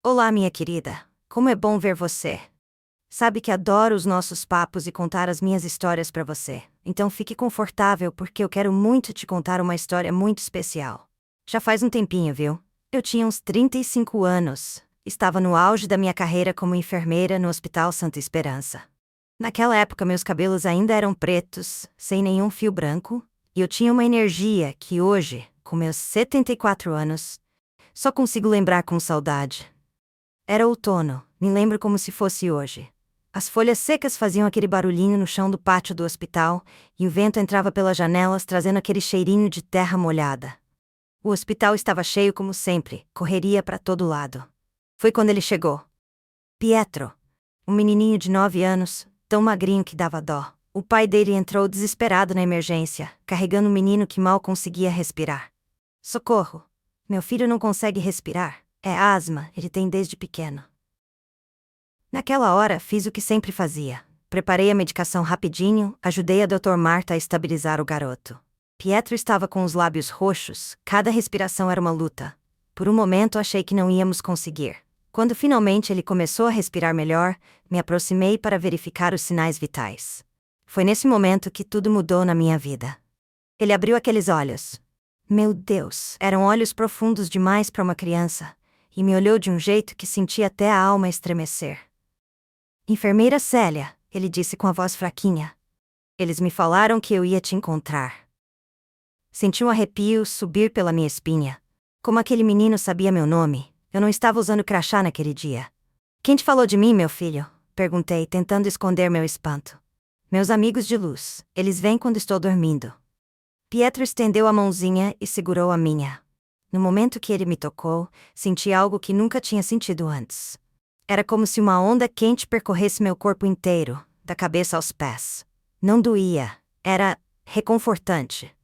Olá, minha querida. Como é bom ver você. Sabe que adoro os nossos papos e contar as minhas histórias para você. Então fique confortável porque eu quero muito te contar uma história muito especial. Já faz um tempinho, viu? Eu tinha uns 35 anos. Estava no auge da minha carreira como enfermeira no Hospital Santa Esperança. Naquela época meus cabelos ainda eram pretos, sem nenhum fio branco, e eu tinha uma energia que hoje, com meus 74 anos, só consigo lembrar com saudade. Era outono, me lembro como se fosse hoje. As folhas secas faziam aquele barulhinho no chão do pátio do hospital, e o vento entrava pelas janelas trazendo aquele cheirinho de terra molhada. O hospital estava cheio como sempre, correria para todo lado. Foi quando ele chegou. Pietro. Um menininho de 9 anos, tão magrinho que dava dó. O pai dele entrou desesperado na emergência, carregando um menino que mal conseguia respirar. Socorro! Meu filho não consegue respirar. É asma, ele tem desde pequeno. Naquela hora, fiz o que sempre fazia. Preparei a medicação rapidinho, ajudei a Dr. Marta a estabilizar o garoto. Pietro estava com os lábios roxos, cada respiração era uma luta. Por um momento achei que não íamos conseguir. Quando finalmente ele começou a respirar melhor, me aproximei para verificar os sinais vitais. Foi nesse momento que tudo mudou na minha vida. Ele abriu aqueles olhos. Meu Deus, eram olhos profundos demais para uma criança. E me olhou de um jeito que senti até a alma estremecer. Enfermeira Célia, ele disse com a voz fraquinha. Eles me falaram que eu ia te encontrar. Senti um arrepio subir pela minha espinha. Como aquele menino sabia meu nome, eu não estava usando crachá naquele dia. Quem te falou de mim, meu filho? Perguntei, tentando esconder meu espanto. Meus amigos de luz, eles vêm quando estou dormindo. Pietro estendeu a mãozinha e segurou a minha. No momento que ele me tocou, senti algo que nunca tinha sentido antes. Era como se uma onda quente percorresse meu corpo inteiro, da cabeça aos pés. Não doía, era reconfortante.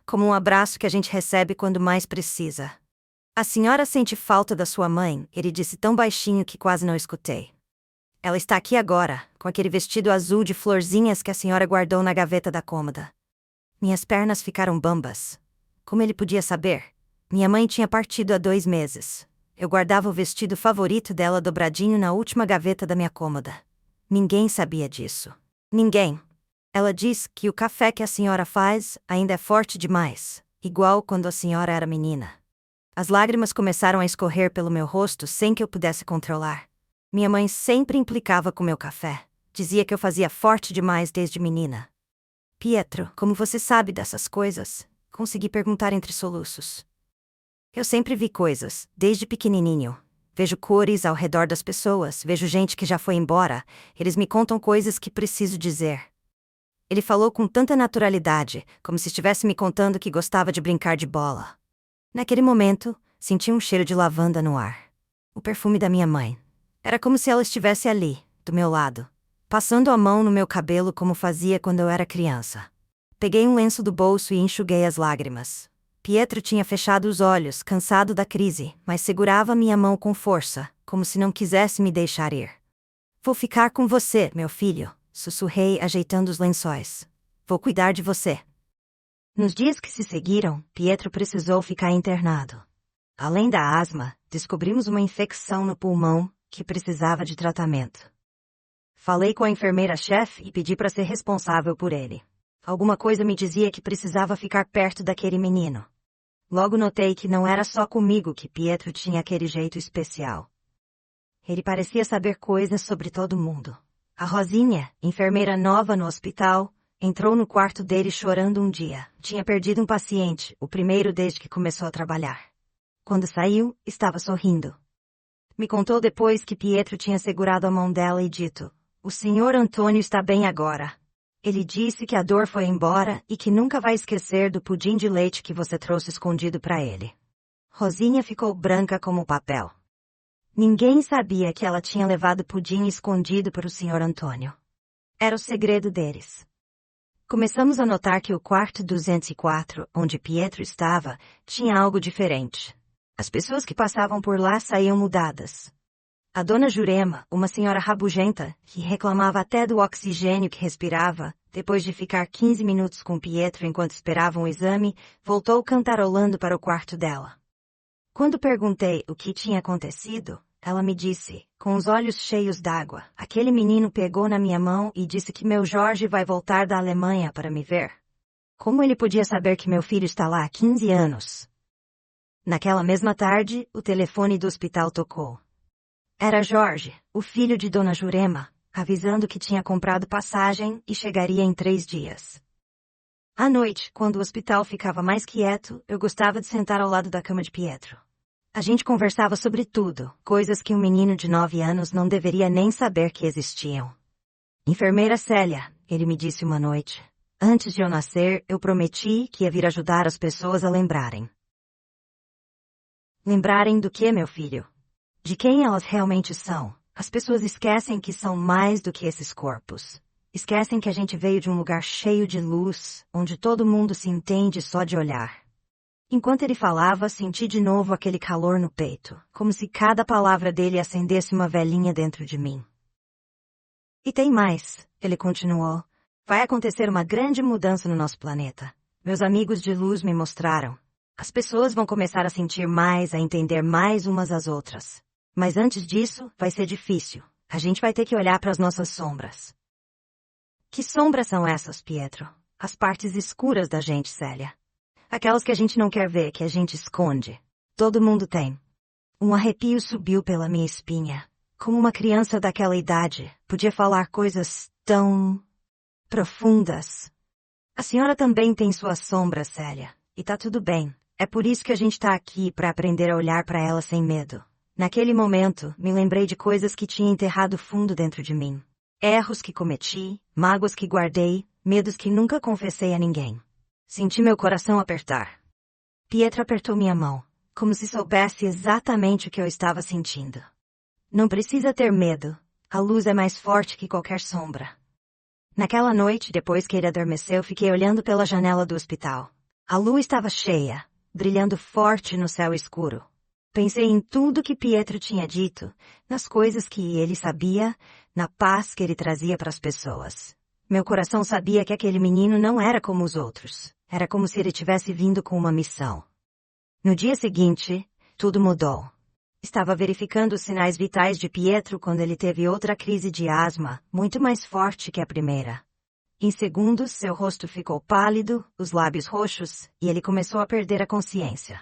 Como um abraço que a gente recebe quando mais precisa. A senhora sente falta da sua mãe, ele disse tão baixinho que quase não escutei. Ela está aqui agora, com aquele vestido azul de florzinhas que a senhora guardou na gaveta da cômoda. Minhas pernas ficaram bambas. Como ele podia saber? Minha mãe tinha partido há 2 meses. Eu guardava o vestido favorito dela dobradinho na última gaveta da minha cômoda. Ninguém sabia disso. Ninguém. Ela diz que o café que a senhora faz ainda é forte demais, igual quando a senhora era menina. As lágrimas começaram a escorrer pelo meu rosto sem que eu pudesse controlar. Minha mãe sempre implicava com meu café. Dizia que eu fazia forte demais desde menina. Pietro, como você sabe dessas coisas? Consegui perguntar entre soluços. Eu sempre vi coisas, desde pequenininho. Vejo cores ao redor das pessoas, vejo gente que já foi embora, eles me contam coisas que preciso dizer. Ele falou com tanta naturalidade, como se estivesse me contando que gostava de brincar de bola. Naquele momento, senti um cheiro de lavanda no ar. O perfume da minha mãe. Era como se ela estivesse ali, do meu lado, passando a mão no meu cabelo como fazia quando eu era criança. Peguei um lenço do bolso e enxuguei as lágrimas. Pietro tinha fechado os olhos, cansado da crise, mas segurava minha mão com força, como se não quisesse me deixar ir. Vou ficar com você, meu filho, sussurrei, ajeitando os lençóis. Vou cuidar de você. Nos dias que se seguiram, Pietro precisou ficar internado. Além da asma, descobrimos uma infecção no pulmão, que precisava de tratamento. Falei com a enfermeira-chefe e pedi para ser responsável por ele. Alguma coisa me dizia que precisava ficar perto daquele menino. Logo notei que não era só comigo que Pietro tinha aquele jeito especial. Ele parecia saber coisas sobre todo mundo. A Rosinha, enfermeira nova no hospital, entrou no quarto dele chorando um dia. Tinha perdido um paciente, o primeiro desde que começou a trabalhar. Quando saiu, estava sorrindo. Me contou depois que Pietro tinha segurado a mão dela e dito: "O senhor Antônio está bem agora." Ele disse que a dor foi embora e que nunca vai esquecer do pudim de leite que você trouxe escondido para ele. Rosinha ficou branca como papel. Ninguém sabia que ela tinha levado pudim escondido para o senhor Antônio. Era o segredo deles. Começamos a notar que o quarto 204, onde Pietro estava, tinha algo diferente. As pessoas que passavam por lá saíam mudadas. A dona Jurema, uma senhora rabugenta, que reclamava até do oxigênio que respirava, depois de ficar 15 minutos com Pietro enquanto esperavam o exame, voltou cantarolando para o quarto dela. Quando perguntei o que tinha acontecido, Ela me disse, com os olhos cheios d'água. Aquele menino pegou na minha mão e disse que meu Jorge vai voltar da Alemanha para me ver. Como ele podia saber que meu filho está lá há 15 anos? Naquela mesma tarde, o telefone do hospital tocou. Era Jorge, o filho de Dona Jurema, avisando que tinha comprado passagem e chegaria em 3 dias. À noite, quando o hospital ficava mais quieto, eu gostava de sentar ao lado da cama de Pietro. A gente conversava sobre tudo, coisas que um menino de 9 anos não deveria nem saber que existiam. Enfermeira Célia, ele me disse uma noite. Antes de eu nascer, eu prometi que ia vir ajudar as pessoas a lembrarem. Lembrarem do que, meu filho? De quem elas realmente são. As pessoas esquecem que são mais do que esses corpos. Esquecem que a gente veio de um lugar cheio de luz, onde todo mundo se entende só de olhar. Enquanto ele falava, senti de novo aquele calor no peito, como se cada palavra dele acendesse uma velhinha dentro de mim. E tem mais, ele continuou. Vai acontecer uma grande mudança no nosso planeta. Meus amigos de luz me mostraram. As pessoas vão começar a sentir mais, a entender mais umas às outras. Mas antes disso, vai ser difícil. A gente vai ter que olhar para as nossas sombras. Que sombras são essas, Pietro? As partes escuras da gente, Célia. Aquelas que a gente não quer ver, que a gente esconde. Todo mundo tem. Um arrepio subiu pela minha espinha. Como uma criança daquela idade, podia falar coisas tão profundas. A senhora também tem suas sombras, Célia. E tá tudo bem. É por isso que a gente tá aqui, para aprender a olhar para elas sem medo. Naquele momento, me lembrei de coisas que tinha enterrado fundo dentro de mim. Erros que cometi, mágoas que guardei, medos que nunca confessei a ninguém. Senti meu coração apertar. Pietro apertou minha mão, como se soubesse exatamente o que eu estava sentindo. Não precisa ter medo. A luz é mais forte que qualquer sombra. Naquela noite, depois que ele adormeceu, fiquei olhando pela janela do hospital. A lua estava cheia, brilhando forte no céu escuro. Pensei em tudo que Pietro tinha dito, nas coisas que ele sabia, na paz que ele trazia para as pessoas. Meu coração sabia que aquele menino não era como os outros. Era como se ele tivesse vindo com uma missão. No dia seguinte, tudo mudou. Estava verificando os sinais vitais de Pietro quando ele teve outra crise de asma, muito mais forte que a primeira. Em segundos, seu rosto ficou pálido, os lábios roxos, e ele começou a perder a consciência.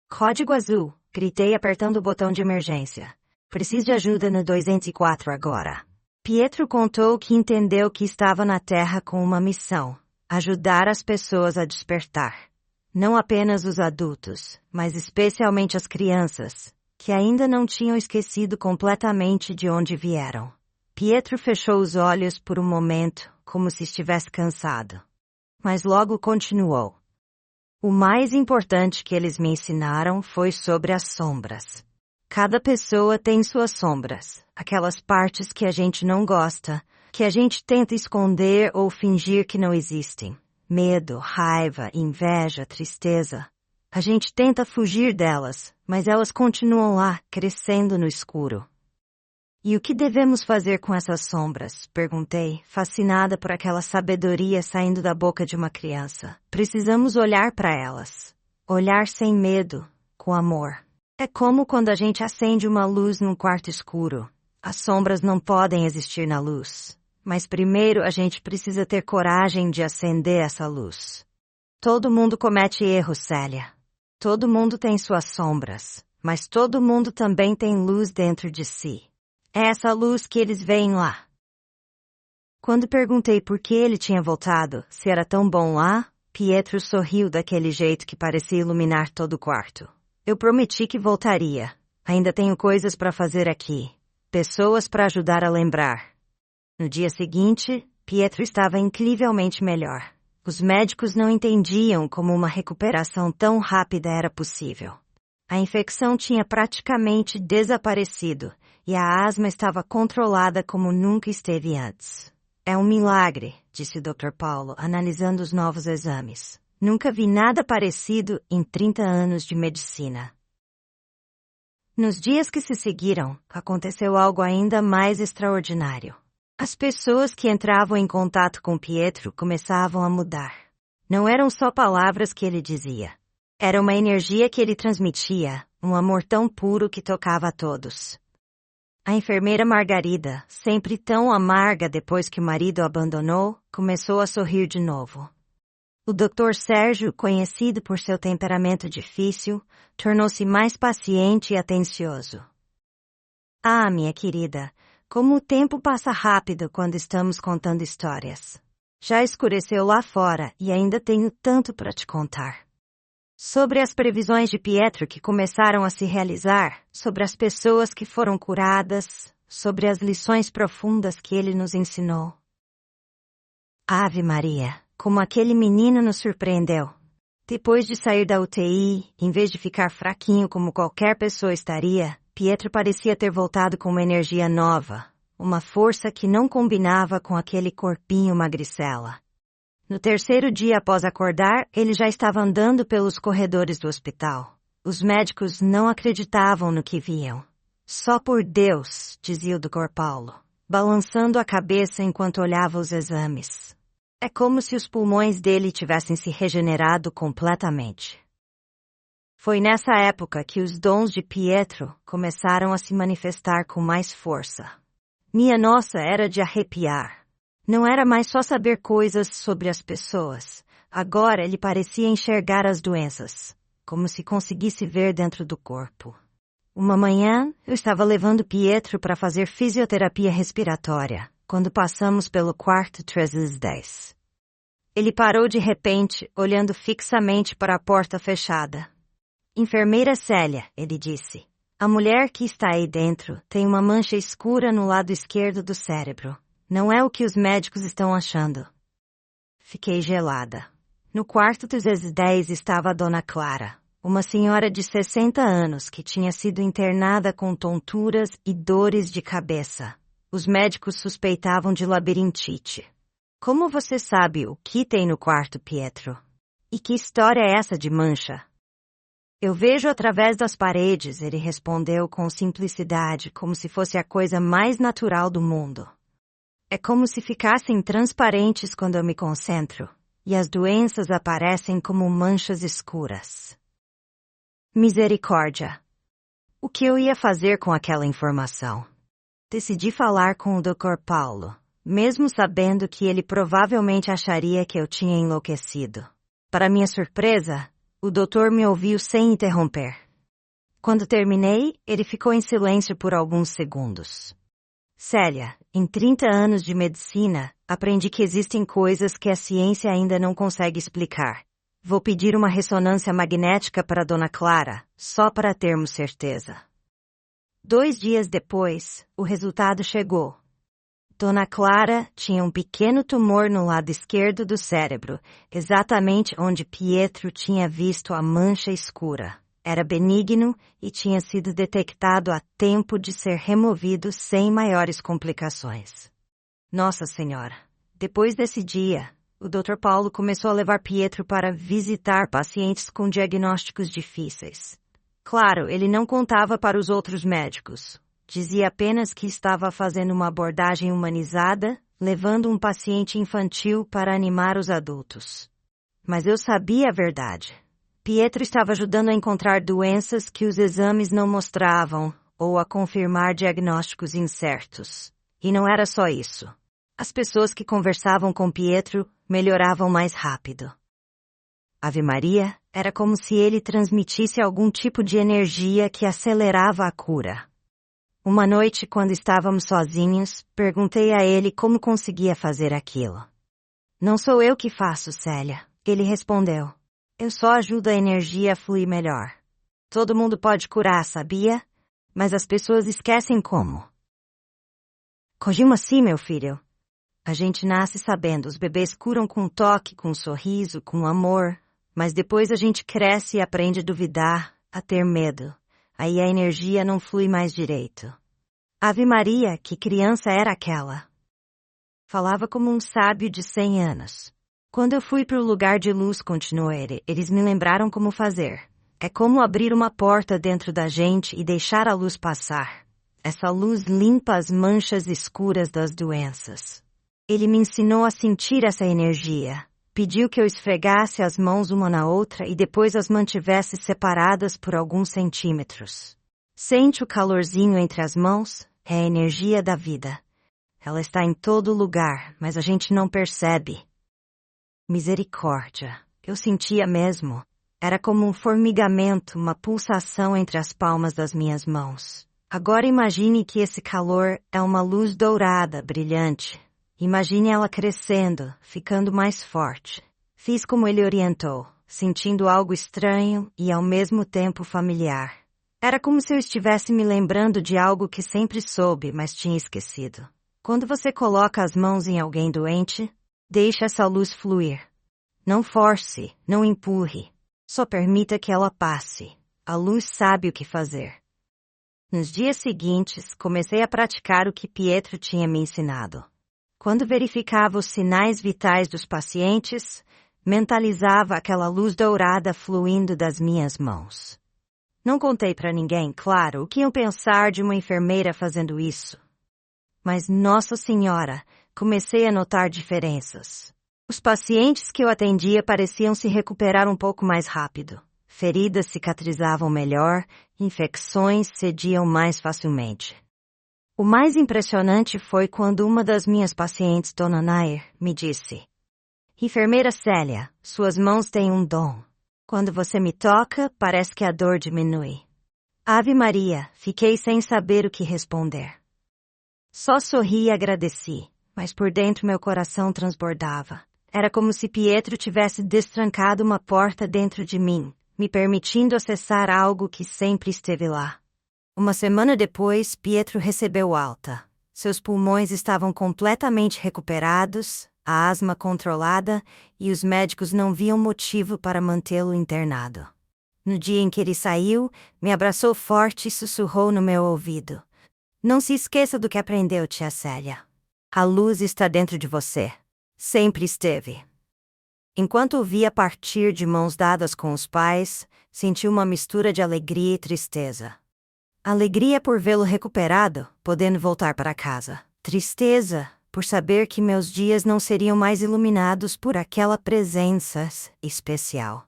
Código azul, gritei apertando o botão de emergência. Preciso de ajuda no 204 agora. Pietro contou que entendeu que estava na Terra com uma missão: ajudar as pessoas a despertar. Não apenas os adultos, mas especialmente as crianças, que ainda não tinham esquecido completamente de onde vieram. Pietro fechou os olhos por um momento, como se estivesse cansado. Mas logo continuou. O mais importante que eles me ensinaram foi sobre as sombras. Cada pessoa tem suas sombras, aquelas partes que a gente não gosta, que a gente tenta esconder ou fingir que não existem. Medo, raiva, inveja, tristeza. A gente tenta fugir delas, mas elas continuam lá, crescendo no escuro. E o que devemos fazer com essas sombras? Perguntei, fascinada por aquela sabedoria saindo da boca de uma criança. Precisamos olhar para elas. Olhar sem medo, com amor. É como quando a gente acende uma luz num quarto escuro. As sombras não podem existir na luz. Mas primeiro a gente precisa ter coragem de acender essa luz. Todo mundo comete erros, Célia. Todo mundo tem suas sombras, mas todo mundo também tem luz dentro de si. É essa luz que eles veem lá. Quando perguntei por que ele tinha voltado, se era tão bom lá, Pietro sorriu daquele jeito que parecia iluminar todo o quarto. Eu prometi que voltaria. Ainda tenho coisas para fazer aqui. Pessoas para ajudar a lembrar. No dia seguinte, Pietro estava incrivelmente melhor. Os médicos não entendiam como uma recuperação tão rápida era possível. A infecção tinha praticamente desaparecido e a asma estava controlada como nunca esteve antes. É um milagre, disse o Dr. Paulo, analisando os novos exames. Nunca vi nada parecido em 30 anos de medicina. Nos dias que se seguiram, aconteceu algo ainda mais extraordinário. As pessoas que entravam em contato com Pietro começavam a mudar. Não eram só palavras que ele dizia. Era uma energia que ele transmitia, um amor tão puro que tocava a todos. A enfermeira Margarida, sempre tão amarga depois que o marido a abandonou, começou a sorrir de novo. O Dr. Sérgio, conhecido por seu temperamento difícil, tornou-se mais paciente e atencioso. Ah, minha querida, como o tempo passa rápido quando estamos contando histórias. Já escureceu lá fora e ainda tenho tanto para te contar. Sobre as previsões de Pietro que começaram a se realizar, sobre as pessoas que foram curadas, sobre as lições profundas que ele nos ensinou. Ave Maria, como aquele menino nos surpreendeu. Depois de sair da UTI, em vez de ficar fraquinho como qualquer pessoa estaria, Pietro parecia ter voltado com uma energia nova, uma força que não combinava com aquele corpinho magricela. No terceiro dia após acordar, ele já estava andando pelos corredores do hospital. Os médicos não acreditavam no que viam. Só por Deus, dizia o Dr. Paulo, balançando a cabeça enquanto olhava os exames. É como se os pulmões dele tivessem se regenerado completamente. Foi nessa época que os dons de Pietro começaram a se manifestar com mais força. Minha nossa, era de arrepiar. Não era mais só saber coisas sobre as pessoas. Agora ele parecia enxergar as doenças, como se conseguisse ver dentro do corpo. Uma manhã, eu estava levando Pietro para fazer fisioterapia respiratória, quando passamos pelo quarto 310. Ele parou de repente, olhando fixamente para a porta fechada. Enfermeira Célia, ele disse. A mulher que está aí dentro tem uma mancha escura no lado esquerdo do cérebro. Não é o que os médicos estão achando. Fiquei gelada. No quarto 210 estava a Dona Clara, uma senhora de 60 anos que tinha sido internada com tonturas e dores de cabeça. Os médicos suspeitavam de labirintite. Como você sabe o que tem no quarto, Pietro? E que história é essa de mancha? Eu vejo através das paredes, ele respondeu com simplicidade, como se fosse a coisa mais natural do mundo. É como se ficassem transparentes quando eu me concentro, e as doenças aparecem como manchas escuras. Misericórdia! O que eu ia fazer com aquela informação? Decidi falar com o Dr. Paulo, mesmo sabendo que ele provavelmente acharia que eu tinha enlouquecido. Para minha surpresa, o doutor me ouviu sem interromper. Quando terminei, ele ficou em silêncio por alguns segundos. Célia, em 30 anos de medicina, aprendi que existem coisas que a ciência ainda não consegue explicar. Vou pedir uma ressonância magnética para Dona Clara, só para termos certeza. 2 dias depois, o resultado chegou. Dona Clara tinha um pequeno tumor no lado esquerdo do cérebro, exatamente onde Pietro tinha visto a mancha escura. Era benigno e tinha sido detectado a tempo de ser removido sem maiores complicações. Nossa Senhora! Depois desse dia, o Dr. Paulo começou a levar Pietro para visitar pacientes com diagnósticos difíceis. Claro, ele não contava para os outros médicos. Dizia apenas que estava fazendo uma abordagem humanizada, levando um paciente infantil para animar os adultos. Mas eu sabia a verdade. Pietro estava ajudando a encontrar doenças que os exames não mostravam, ou a confirmar diagnósticos incertos. E não era só isso. As pessoas que conversavam com Pietro melhoravam mais rápido. Ave Maria, era como se ele transmitisse algum tipo de energia que acelerava a cura. Uma noite, quando estávamos sozinhos, perguntei a ele como conseguia fazer aquilo. Não sou eu que faço, Célia, ele respondeu. Eu só ajudo a energia a fluir melhor. Todo mundo pode curar, sabia? Mas as pessoas esquecem como. Como assim, meu filho? A gente nasce sabendo, os bebês curam com toque, com sorriso, com amor, mas depois a gente cresce e aprende a duvidar, a ter medo. Aí a energia não flui mais direito. Ave Maria, que criança era aquela? Falava como um sábio de 100 anos. Quando eu fui para o lugar de luz, continuou ele, eles me lembraram como fazer. É como abrir uma porta dentro da gente e deixar a luz passar. Essa luz limpa as manchas escuras das doenças. Ele me ensinou a sentir essa energia. Pediu que eu esfregasse as mãos uma na outra e depois as mantivesse separadas por alguns centímetros. Sente o calorzinho entre as mãos? É a energia da vida. Ela está em todo lugar, mas a gente não percebe. Misericórdia. Eu sentia mesmo. Era como um formigamento, uma pulsação entre as palmas das minhas mãos. Agora imagine que esse calor é uma luz dourada, brilhante. Imagine ela crescendo, ficando mais forte. Fiz como ele orientou, sentindo algo estranho e ao mesmo tempo familiar. Era como se eu estivesse me lembrando de algo que sempre soube, mas tinha esquecido. Quando você coloca as mãos em alguém doente, deixe essa luz fluir. Não force, não empurre. Só permita que ela passe. A luz sabe o que fazer. Nos dias seguintes, comecei a praticar o que Pietro tinha me ensinado. Quando verificava os sinais vitais dos pacientes, mentalizava aquela luz dourada fluindo das minhas mãos. Não contei para ninguém, claro, o que iam pensar de uma enfermeira fazendo isso. Mas, Nossa Senhora, comecei a notar diferenças. Os pacientes que eu atendia pareciam se recuperar um pouco mais rápido. Feridas cicatrizavam melhor, infecções cediam mais facilmente. O mais impressionante foi quando uma das minhas pacientes, Dona Nair, me disse: Enfermeira Célia, suas mãos têm um dom. Quando você me toca, parece que a dor diminui. Ave Maria, fiquei sem saber o que responder. Só sorri e agradeci, mas por dentro meu coração transbordava. Era como se Pietro tivesse destrancado uma porta dentro de mim, me permitindo acessar algo que sempre esteve lá. Uma semana depois, Pietro recebeu alta. Seus pulmões estavam completamente recuperados, a asma controlada, e os médicos não viam motivo para mantê-lo internado. No dia em que ele saiu, me abraçou forte e sussurrou no meu ouvido: Não se esqueça do que aprendeu, tia Célia. A luz está dentro de você. Sempre esteve. Enquanto o via partir de mãos dadas com os pais, senti uma mistura de alegria e tristeza. Alegria por vê-lo recuperado, podendo voltar para casa. Tristeza por saber que meus dias não seriam mais iluminados por aquela presença especial.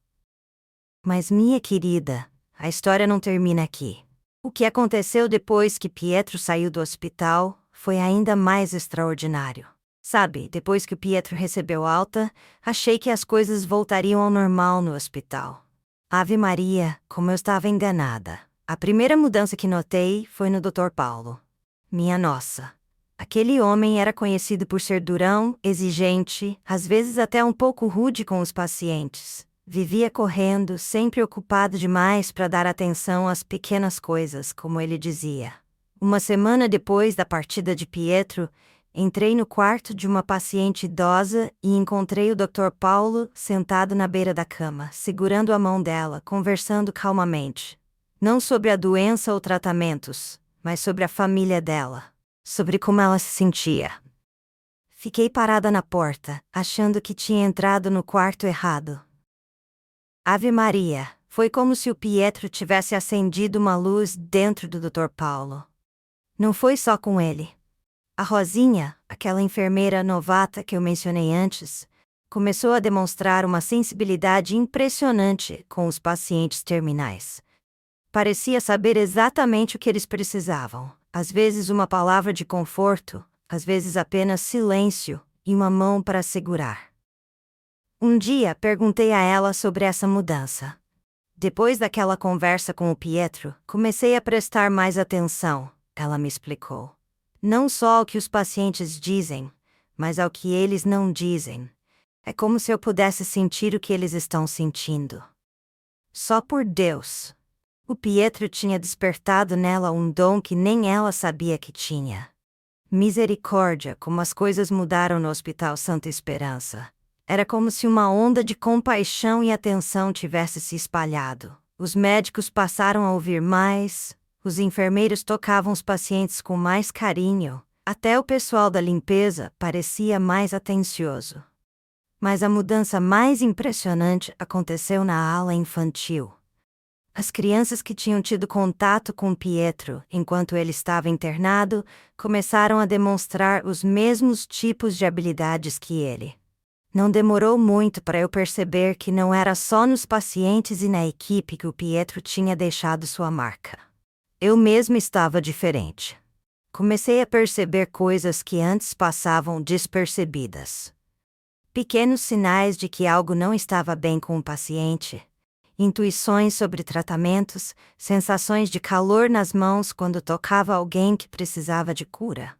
Mas, minha querida, a história não termina aqui. O que aconteceu depois que Pietro saiu do hospital foi ainda mais extraordinário. Sabe, depois que o Pietro recebeu alta, achei que as coisas voltariam ao normal no hospital. Ave Maria, como eu estava enganada. A primeira mudança que notei foi no Dr. Paulo. Minha nossa. Aquele homem era conhecido por ser durão, exigente, às vezes até um pouco rude com os pacientes. Vivia correndo, sempre ocupado demais para dar atenção às pequenas coisas, como ele dizia. Uma semana depois da partida de Pietro, entrei no quarto de uma paciente idosa e encontrei o Dr. Paulo sentado na beira da cama, segurando a mão dela, conversando calmamente. Não sobre a doença ou tratamentos, mas sobre a família dela, sobre como ela se sentia. Fiquei parada na porta, achando que tinha entrado no quarto errado. Ave Maria, foi como se o Pietro tivesse acendido uma luz dentro do Dr. Paulo. Não foi só com ele. A Rosinha, aquela enfermeira novata que eu mencionei antes, começou a demonstrar uma sensibilidade impressionante com os pacientes terminais. Parecia saber exatamente o que eles precisavam, às vezes uma palavra de conforto, às vezes apenas silêncio e uma mão para segurar. Um dia perguntei a ela sobre essa mudança. Depois daquela conversa com o Pietro, comecei a prestar mais atenção, ela me explicou. Não só ao que os pacientes dizem, mas ao que eles não dizem. É como se eu pudesse sentir o que eles estão sentindo. Só por Deus. O Pietro tinha despertado nela um dom que nem ela sabia que tinha. Misericórdia, como as coisas mudaram no Hospital Santa Esperança. Era como se uma onda de compaixão e atenção tivesse se espalhado. Os médicos passaram a ouvir mais, os enfermeiros tocavam os pacientes com mais carinho, até o pessoal da limpeza parecia mais atencioso. Mas a mudança mais impressionante aconteceu na ala infantil. As crianças que tinham tido contato com Pietro enquanto ele estava internado começaram a demonstrar os mesmos tipos de habilidades que ele. Não demorou muito para eu perceber que não era só nos pacientes e na equipe que o Pietro tinha deixado sua marca. Eu mesma estava diferente. Comecei a perceber coisas que antes passavam despercebidas. Pequenos sinais de que algo não estava bem com o paciente. Intuições sobre tratamentos, sensações de calor nas mãos quando tocava alguém que precisava de cura.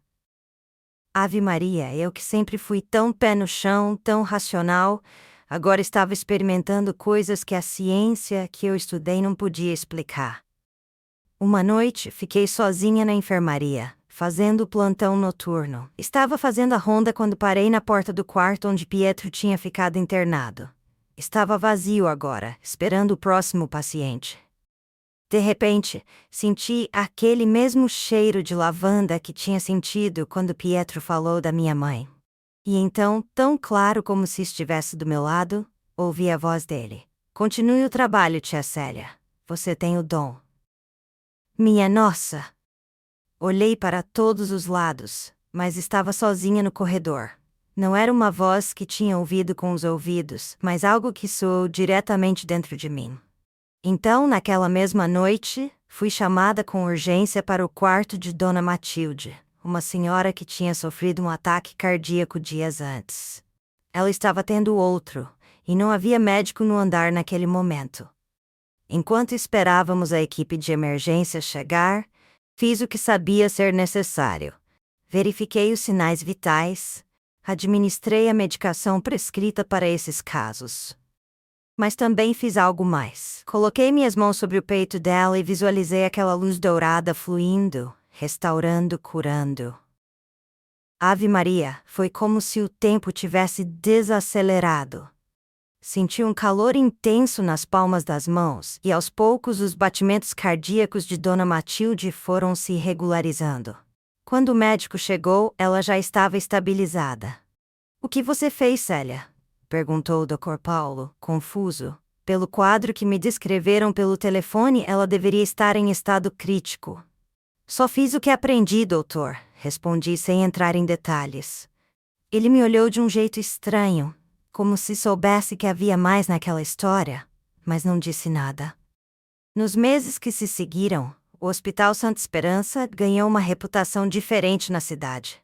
Ave Maria, eu que sempre fui tão pé no chão, tão racional, agora estava experimentando coisas que a ciência que eu estudei não podia explicar. Uma noite, fiquei sozinha na enfermaria, fazendo plantão noturno. Estava fazendo a ronda quando parei na porta do quarto onde Pietro tinha ficado internado. Estava vazio agora, esperando o próximo paciente. De repente, senti aquele mesmo cheiro de lavanda que tinha sentido quando Pietro falou da minha mãe. E então, tão claro como se estivesse do meu lado, ouvi a voz dele. Continue o trabalho, tia Célia. Você tem o dom. Minha nossa! Olhei para todos os lados, mas estava sozinha no corredor. Não era uma voz que tinha ouvido com os ouvidos, mas algo que soou diretamente dentro de mim. Então, naquela mesma noite, fui chamada com urgência para o quarto de Dona Matilde, uma senhora que tinha sofrido um ataque cardíaco dias antes. Ela estava tendo outro, e não havia médico no andar naquele momento. Enquanto esperávamos a equipe de emergência chegar, fiz o que sabia ser necessário. Verifiquei os sinais vitais, administrei a medicação prescrita para esses casos. Mas também fiz algo mais. Coloquei minhas mãos sobre o peito dela e visualizei aquela luz dourada fluindo, restaurando, curando. Ave Maria, foi como se o tempo tivesse desacelerado. Senti um calor intenso nas palmas das mãos e aos poucos os batimentos cardíacos de Dona Matilde foram se regularizando. Quando o médico chegou, ela já estava estabilizada. O que você fez, Célia? Perguntou o Dr. Paulo, confuso. Pelo quadro que me descreveram pelo telefone, ela deveria estar em estado crítico. Só fiz o que aprendi, doutor, respondi sem entrar em detalhes. Ele me olhou de um jeito estranho, como se soubesse que havia mais naquela história, mas não disse nada. Nos meses que se seguiram, o Hospital Santa Esperança ganhou uma reputação diferente na cidade.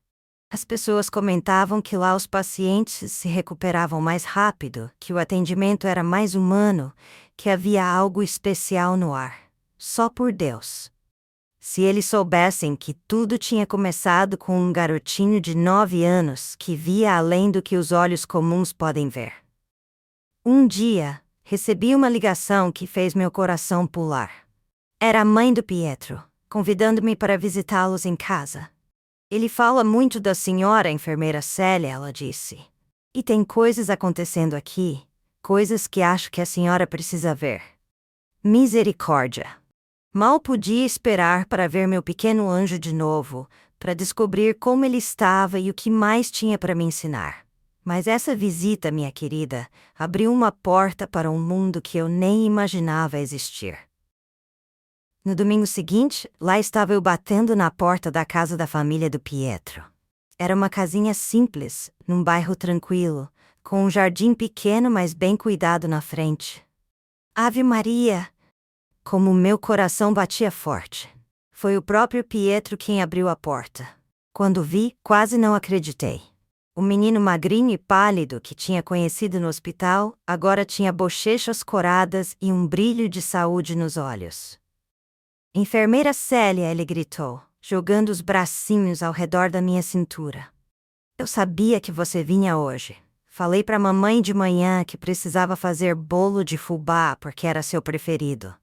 As pessoas comentavam que lá os pacientes se recuperavam mais rápido, que o atendimento era mais humano, que havia algo especial no ar. Só por Deus. Se eles soubessem que tudo tinha começado com um garotinho de 9 anos que via além do que os olhos comuns podem ver. Um dia, recebi uma ligação que fez meu coração pular. Era a mãe do Pietro, convidando-me para visitá-los em casa. Ele fala muito da senhora enfermeira Célia, ela disse. E tem coisas acontecendo aqui, coisas que acho que a senhora precisa ver. Misericórdia! Mal podia esperar para ver meu pequeno anjo de novo, para descobrir como ele estava e o que mais tinha para me ensinar. Mas essa visita, minha querida, abriu uma porta para um mundo que eu nem imaginava existir. No domingo seguinte, lá estava eu batendo na porta da casa da família do Pietro. Era uma casinha simples, num bairro tranquilo, com um jardim pequeno mas bem cuidado na frente. Ave Maria! Como meu coração batia forte. Foi o próprio Pietro quem abriu a porta. Quando vi, quase não acreditei. O menino magrinho e pálido que tinha conhecido no hospital, agora tinha bochechas coradas e um brilho de saúde nos olhos. Enfermeira Célia, ele gritou, jogando os bracinhos ao redor da minha cintura. Eu sabia que você vinha hoje. Falei para mamãe de manhã que precisava fazer bolo de fubá porque era seu preferido.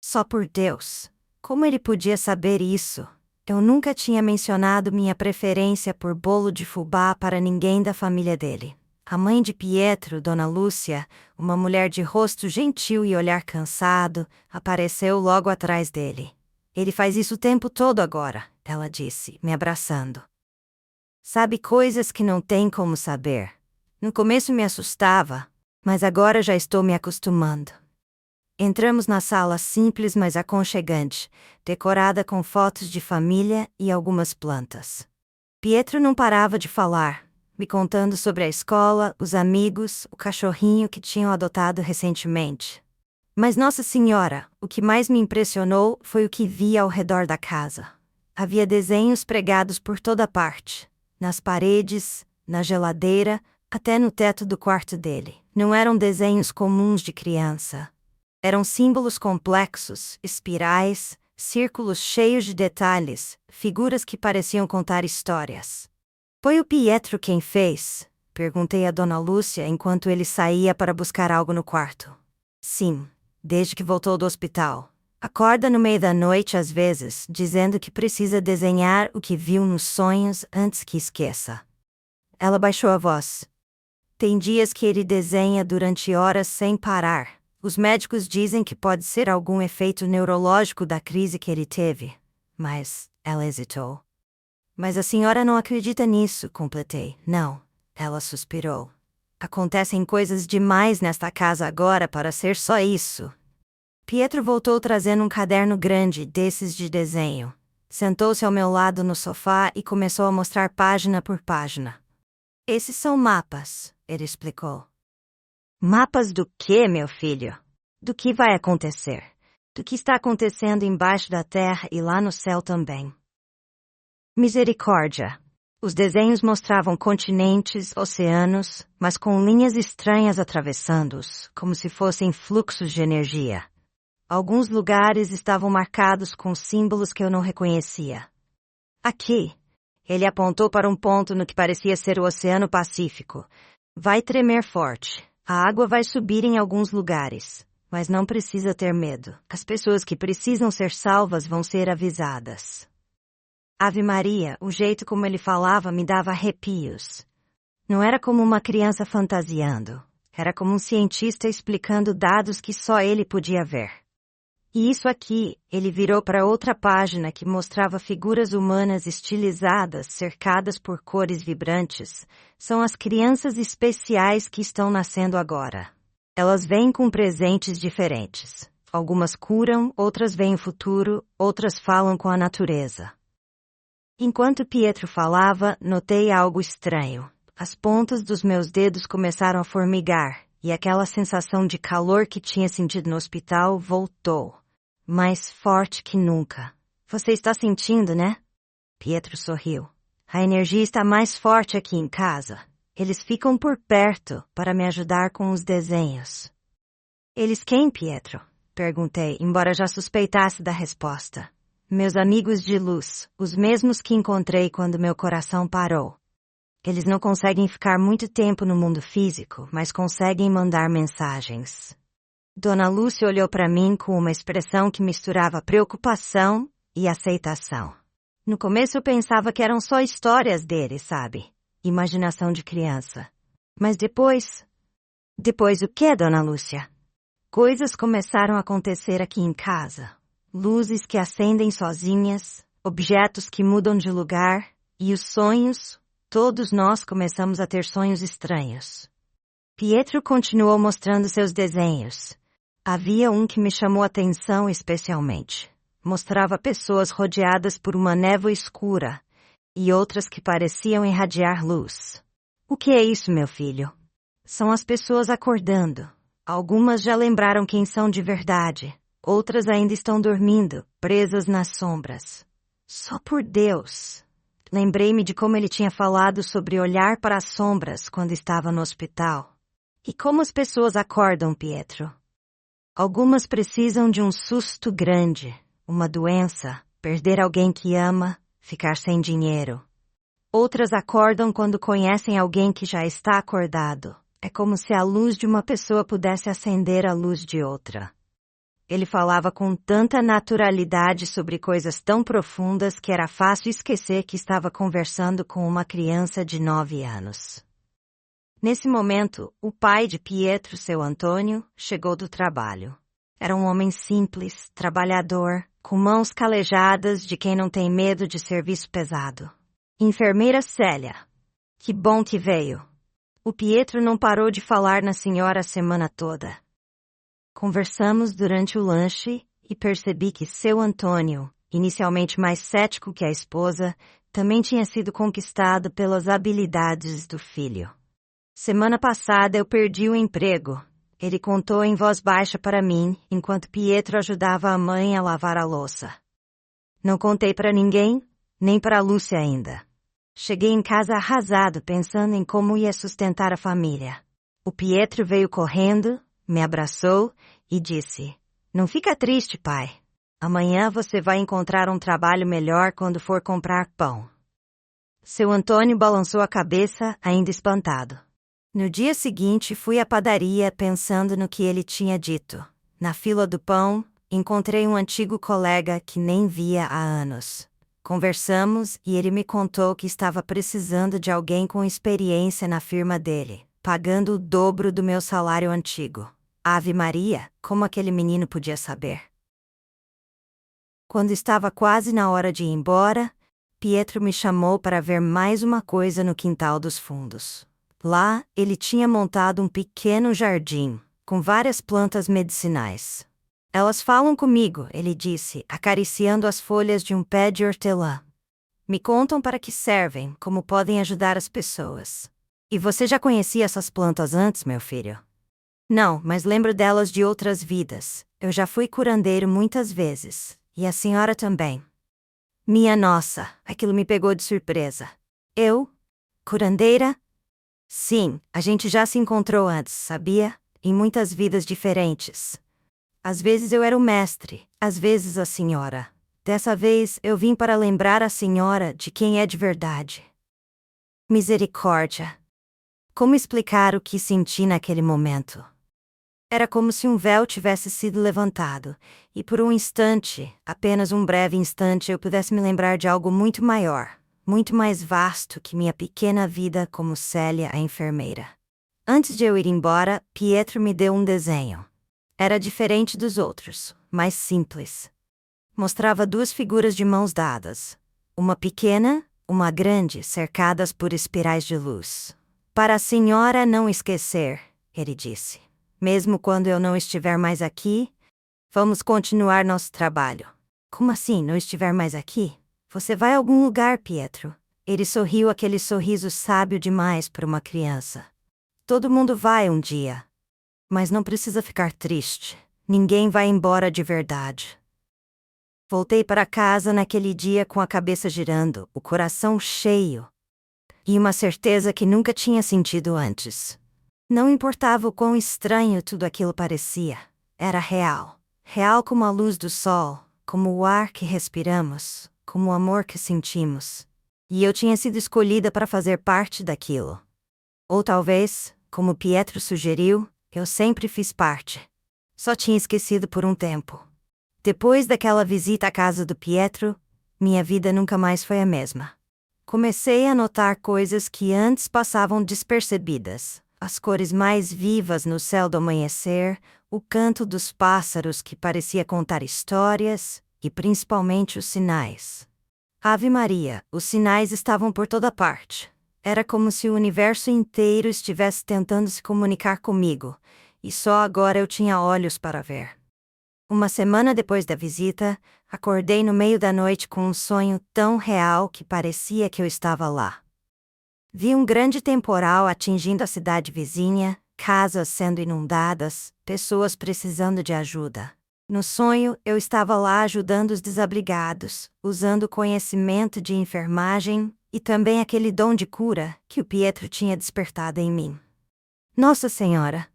Só por Deus, como ele podia saber isso? Eu nunca tinha mencionado minha preferência por bolo de fubá para ninguém da família dele. A mãe de Pietro, Dona Lúcia, uma mulher de rosto gentil e olhar cansado, apareceu logo atrás dele. Ele faz isso o tempo todo agora, ela disse, me abraçando. Sabe coisas que não tem como saber. No começo me assustava, mas agora já estou me acostumando. Entramos na sala simples mas aconchegante, decorada com fotos de família e algumas plantas. Pietro não parava de falar, me contando sobre a escola, os amigos, o cachorrinho que tinham adotado recentemente. Mas Nossa Senhora, o que mais me impressionou foi o que via ao redor da casa. Havia desenhos pregados por toda parte, nas paredes, na geladeira, até no teto do quarto dele. Não eram desenhos comuns de criança. Eram símbolos complexos, espirais, círculos cheios de detalhes, figuras que pareciam contar histórias. Foi o Pietro quem fez? Perguntei a Dona Lúcia enquanto ele saía para buscar algo no quarto. Sim, desde que voltou do hospital. Acorda no meio da noite às vezes, dizendo que precisa desenhar o que viu nos sonhos antes que esqueça. Ela baixou a voz. Tem dias que ele desenha durante horas sem parar. Os médicos dizem que pode ser algum efeito neurológico da crise que ele teve. Mas ela hesitou. Mas a senhora não acredita nisso, completei. Não. Ela suspirou. Acontecem coisas demais nesta casa agora para ser só isso. Pietro voltou trazendo um caderno grande desses de desenho. Sentou-se ao meu lado no sofá e começou a mostrar página por página. Esses são mapas, ele explicou. Mapas do quê, meu filho? Do que vai acontecer? Do que está acontecendo embaixo da terra e lá no céu também. Misericórdia! Os desenhos mostravam continentes, oceanos, mas com linhas estranhas atravessando-os, como se fossem fluxos de energia. Alguns lugares estavam marcados com símbolos que eu não reconhecia. Aqui, ele apontou para um ponto no que parecia ser o Oceano Pacífico. Vai tremer forte. A água vai subir em alguns lugares. Mas não precisa ter medo. As pessoas que precisam ser salvas vão ser avisadas. Ave Maria, o jeito como ele falava me dava arrepios. Não era como uma criança fantasiando. Era como um cientista explicando dados que só ele podia ver. E isso aqui, ele virou para outra página que mostrava figuras humanas estilizadas, cercadas por cores vibrantes. São as crianças especiais que estão nascendo agora. Elas vêm com presentes diferentes. Algumas curam, outras veem o futuro, outras falam com a natureza. Enquanto Pietro falava, notei algo estranho. As pontas dos meus dedos começaram a formigar, e aquela sensação de calor que tinha sentido no hospital voltou. Mais forte que nunca. Você está sentindo, né? Pietro sorriu. A energia está mais forte aqui em casa. Eles ficam por perto para me ajudar com os desenhos. Eles quem, Pietro? Perguntei, embora já suspeitasse da resposta. Meus amigos de luz, os mesmos que encontrei quando meu coração parou. Eles não conseguem ficar muito tempo no mundo físico, mas conseguem mandar mensagens. Dona Lúcia olhou para mim com uma expressão que misturava preocupação e aceitação. No começo eu pensava que eram só histórias dele, sabe? Imaginação de criança. Mas depois... Depois o quê, Dona Lúcia? Coisas começaram a acontecer aqui em casa. Luzes que acendem sozinhas, objetos que mudam de lugar, e os sonhos, todos nós começamos a ter sonhos estranhos. Pietro continuou mostrando seus desenhos. Havia um que me chamou a atenção especialmente. Mostrava pessoas rodeadas por uma névoa escura, e outras que pareciam irradiar luz. O que é isso, meu filho? São as pessoas acordando. Algumas já lembraram quem são de verdade. Outras ainda estão dormindo, presas nas sombras. Só por Deus! Lembrei-me de como ele tinha falado sobre olhar para as sombras quando estava no hospital. E como as pessoas acordam, Pietro? Algumas precisam de um susto grande, uma doença, perder alguém que ama, ficar sem dinheiro. Outras acordam quando conhecem alguém que já está acordado. É como se a luz de uma pessoa pudesse acender a luz de outra. Ele falava com tanta naturalidade sobre coisas tão profundas que era fácil esquecer que estava conversando com uma criança de 9 anos. Nesse momento, o pai de Pietro, seu Antônio, chegou do trabalho. Era um homem simples, trabalhador, com mãos calejadas de quem não tem medo de serviço pesado. Enfermeira Célia. Que bom que veio. O Pietro não parou de falar na senhora a semana toda. Conversamos durante o lanche e percebi que seu Antônio, inicialmente mais cético que a esposa, também tinha sido conquistado pelas habilidades do filho. Semana passada eu perdi o emprego. Ele contou em voz baixa para mim, enquanto Pietro ajudava a mãe a lavar a louça. Não contei para ninguém, nem para Lúcia ainda. Cheguei em casa arrasado pensando em como ia sustentar a família. O Pietro veio correndo, me abraçou e disse: "Não fica triste, pai. Amanhã você vai encontrar um trabalho melhor quando for comprar pão." Seu Antônio balançou a cabeça, ainda espantado. No dia seguinte fui à padaria pensando no que ele tinha dito. Na fila do pão, encontrei um antigo colega que nem via há anos. Conversamos e ele me contou que estava precisando de alguém com experiência na firma dele, pagando o dobro do meu salário antigo. Ave Maria, como aquele menino podia saber? Quando estava quase na hora de ir embora, Pietro me chamou para ver mais uma coisa no quintal dos fundos. Lá, ele tinha montado um pequeno jardim, com várias plantas medicinais. "Elas falam comigo", ele disse, acariciando as folhas de um pé de hortelã. "Me contam para que servem, como podem ajudar as pessoas." "E você já conhecia essas plantas antes, meu filho?" "Não, mas lembro delas de outras vidas. Eu já fui curandeiro muitas vezes. E a senhora também." Minha nossa, aquilo me pegou de surpresa. "Eu? Curandeira?" "Sim, a gente já se encontrou antes, sabia? Em muitas vidas diferentes. Às vezes eu era o mestre, às vezes a senhora. Dessa vez eu vim para lembrar a senhora de quem é de verdade." Misericórdia! Como explicar o que senti naquele momento? Era como se um véu tivesse sido levantado, e por um instante, apenas um breve instante, eu pudesse me lembrar de algo muito maior, muito mais vasto que minha pequena vida como Célia, a enfermeira. Antes de eu ir embora, Pietro me deu um desenho. Era diferente dos outros, mais simples. Mostrava duas figuras de mãos dadas. Uma pequena, uma grande, cercadas por espirais de luz. "Para a senhora não esquecer", ele disse. "Mesmo quando eu não estiver mais aqui, vamos continuar nosso trabalho." "Como assim, não estiver mais aqui? Você vai a algum lugar, Pietro?" Ele sorriu, aquele sorriso sábio demais para uma criança. "Todo mundo vai um dia. Mas não precisa ficar triste. Ninguém vai embora de verdade." Voltei para casa naquele dia com a cabeça girando, o coração cheio. E uma certeza que nunca tinha sentido antes. Não importava o quão estranho tudo aquilo parecia. Era real. Real como a luz do sol, como o ar que respiramos, como o amor que sentimos. E eu tinha sido escolhida para fazer parte daquilo. Ou talvez, como Pietro sugeriu, eu sempre fiz parte. Só tinha esquecido por um tempo. Depois daquela visita à casa do Pietro, minha vida nunca mais foi a mesma. Comecei a notar coisas que antes passavam despercebidas. As cores mais vivas no céu do amanhecer, o canto dos pássaros que parecia contar histórias, e principalmente os sinais. Ave Maria, os sinais estavam por toda parte. Era como se o universo inteiro estivesse tentando se comunicar comigo, e só agora eu tinha olhos para ver. Uma semana depois da visita, acordei no meio da noite com um sonho tão real que parecia que eu estava lá. Vi um grande temporal atingindo a cidade vizinha, casas sendo inundadas, pessoas precisando de ajuda. No sonho, eu estava lá ajudando os desabrigados, usando o conhecimento de enfermagem e também aquele dom de cura que o Pietro tinha despertado em mim. Nossa Senhora!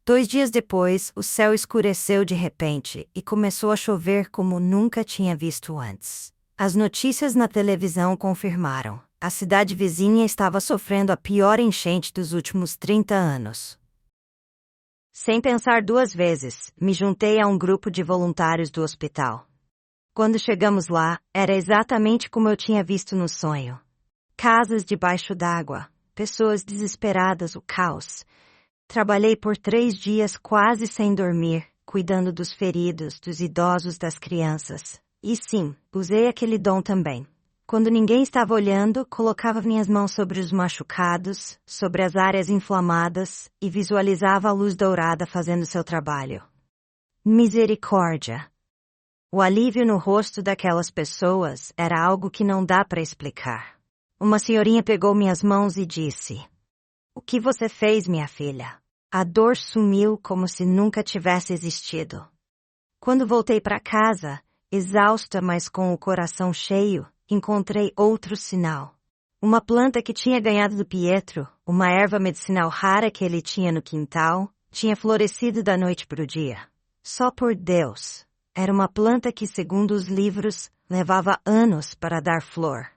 2 dias depois, o céu escureceu de repente e começou a chover como nunca tinha visto antes. As notícias na televisão confirmaram. A cidade vizinha estava sofrendo a pior enchente dos últimos 30 anos. Sem pensar 2 vezes, me juntei a um grupo de voluntários do hospital. Quando chegamos lá, era exatamente como eu tinha visto no sonho. Casas debaixo d'água, pessoas desesperadas, o caos. Trabalhei por 3 dias quase sem dormir, cuidando dos feridos, dos idosos, das crianças. E sim, usei aquele dom também. Quando ninguém estava olhando, colocava minhas mãos sobre os machucados, sobre as áreas inflamadas, e visualizava a luz dourada fazendo seu trabalho. Misericórdia! O alívio no rosto daquelas pessoas era algo que não dá para explicar. Uma senhorinha pegou minhas mãos e disse: "O que você fez, minha filha?" A dor sumiu como se nunca tivesse existido. Quando voltei para casa, Exausta, mas com o coração cheio, encontrei outro sinal. Uma planta que tinha ganhado do Pietro, uma erva medicinal rara que ele tinha no quintal, tinha florescido da noite para o dia. Só por Deus! Era uma planta que, segundo os livros, levava anos para dar flor.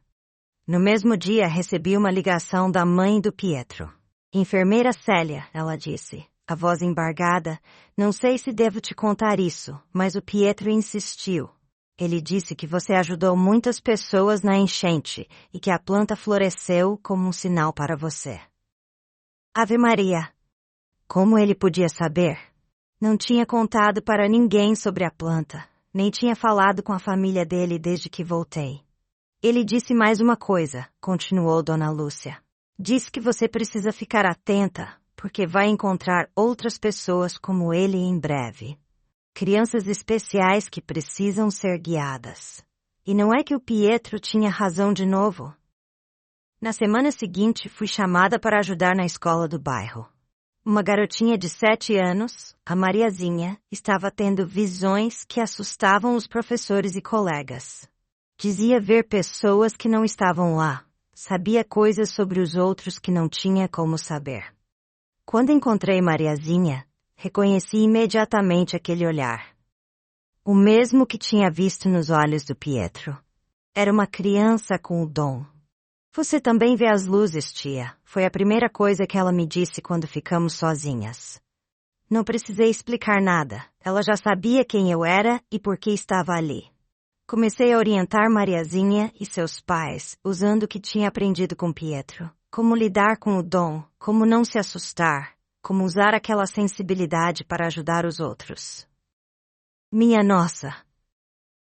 No mesmo dia recebi uma ligação da mãe do Pietro. Enfermeira Célia, ela disse, a voz embargada, não sei se devo te contar isso, mas o Pietro insistiu. Ele disse que você ajudou muitas pessoas na enchente e que a planta floresceu como um sinal para você. Ave Maria! Como ele podia saber? Não tinha contado para ninguém sobre a planta, nem tinha falado com a família dele desde que voltei. Ele disse mais uma coisa, continuou Dona Lúcia. Disse que você precisa ficar atenta, porque vai encontrar outras pessoas como ele em breve. Crianças especiais que precisam ser guiadas. E não é que o Pietro tinha razão de novo? Na semana seguinte, fui chamada para ajudar na escola do bairro. Uma garotinha de 7 anos, a Mariazinha, estava tendo visões que assustavam os professores e colegas. Dizia ver pessoas que não estavam lá. Sabia coisas sobre os outros que não tinha como saber. Quando encontrei Mariazinha, reconheci imediatamente aquele olhar. O mesmo que tinha visto nos olhos do Pietro. Era uma criança com o dom. Você também vê as luzes, tia. Foi a primeira coisa que ela me disse quando ficamos sozinhas. Não precisei explicar nada. Ela já sabia quem eu era e por que estava ali. Comecei a orientar Mariazinha e seus pais, usando o que tinha aprendido com Pietro. Como lidar com o dom, como não se assustar, como usar aquela sensibilidade para ajudar os outros. Minha nossa!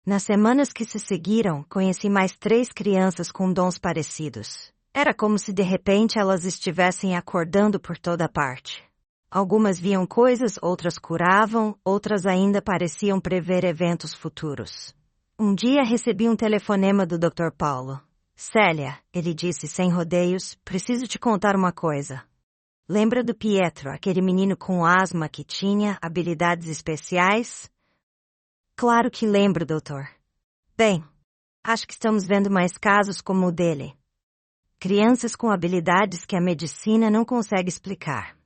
Nas semanas que se seguiram, conheci mais 3 crianças com dons parecidos. Era como se de repente elas estivessem acordando por toda parte. Algumas viam coisas, outras curavam, outras ainda pareciam prever eventos futuros. Um dia recebi um telefonema do Dr. Paulo. Célia, ele disse sem rodeios, preciso te contar uma coisa. Lembra do Pietro, aquele menino com asma que tinha habilidades especiais? Claro que lembro, doutor. Bem, acho que estamos vendo mais casos como o dele. Crianças com habilidades que a medicina não consegue explicar.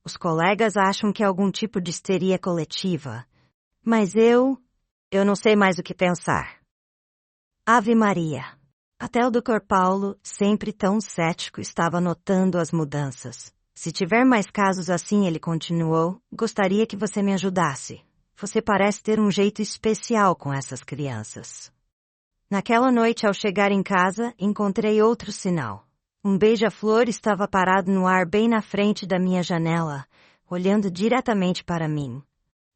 Os colegas acham que é algum tipo de histeria coletiva. Mas eu não sei mais o que pensar. Ave Maria! Até o Dr. Paulo, sempre tão cético, estava notando as mudanças. Se tiver mais casos assim, ele continuou, gostaria que você me ajudasse. Você parece ter um jeito especial com essas crianças. Naquela noite, ao chegar em casa, encontrei outro sinal. Um beija-flor estava parado no ar bem na frente da minha janela, olhando diretamente para mim.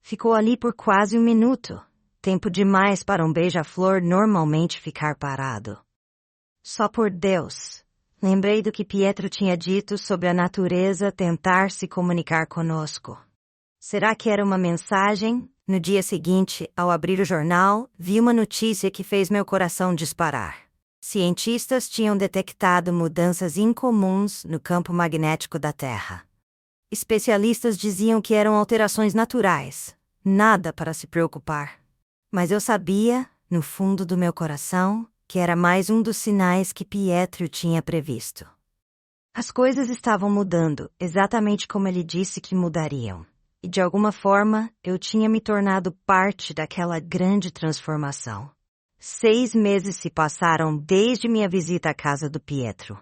Ficou ali por quase 1 minuto. Tempo demais para um beija-flor normalmente ficar parado. Só por Deus. Lembrei do que Pietro tinha dito sobre a natureza tentar se comunicar conosco. Será que era uma mensagem? No dia seguinte, ao abrir o jornal, vi uma notícia que fez meu coração disparar. Cientistas tinham detectado mudanças incomuns no campo magnético da Terra. Especialistas diziam que eram alterações naturais, nada para se preocupar. Mas eu sabia, no fundo do meu coração, que era mais um dos sinais que Pietro tinha previsto. As coisas estavam mudando, exatamente como ele disse que mudariam. E de alguma forma, eu tinha me tornado parte daquela grande transformação. 6 meses se passaram desde minha visita à casa do Pietro.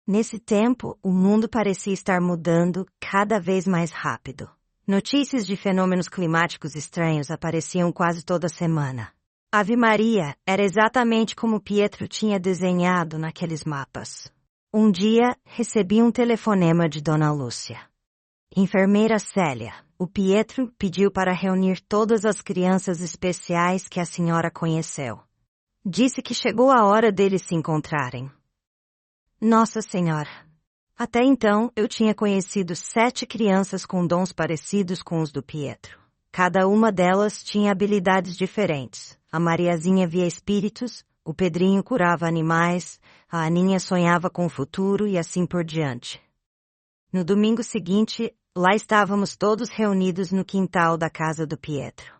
Nesse tempo, o mundo parecia estar mudando cada vez mais rápido. Notícias de fenômenos climáticos estranhos apareciam quase toda semana. Ave Maria era exatamente como Pietro tinha desenhado naqueles mapas. Um dia, recebi um telefonema de Dona Lúcia. Enfermeira Célia, o Pietro pediu para reunir todas as crianças especiais que a senhora conheceu. Disse que chegou a hora deles se encontrarem. Nossa Senhora! Até então, eu tinha conhecido 7 crianças com dons parecidos com os do Pietro. Cada uma delas tinha habilidades diferentes. A Mariazinha via espíritos, o Pedrinho curava animais, a Aninha sonhava com o futuro e assim por diante. No domingo seguinte, lá estávamos todos reunidos no quintal da casa do Pietro.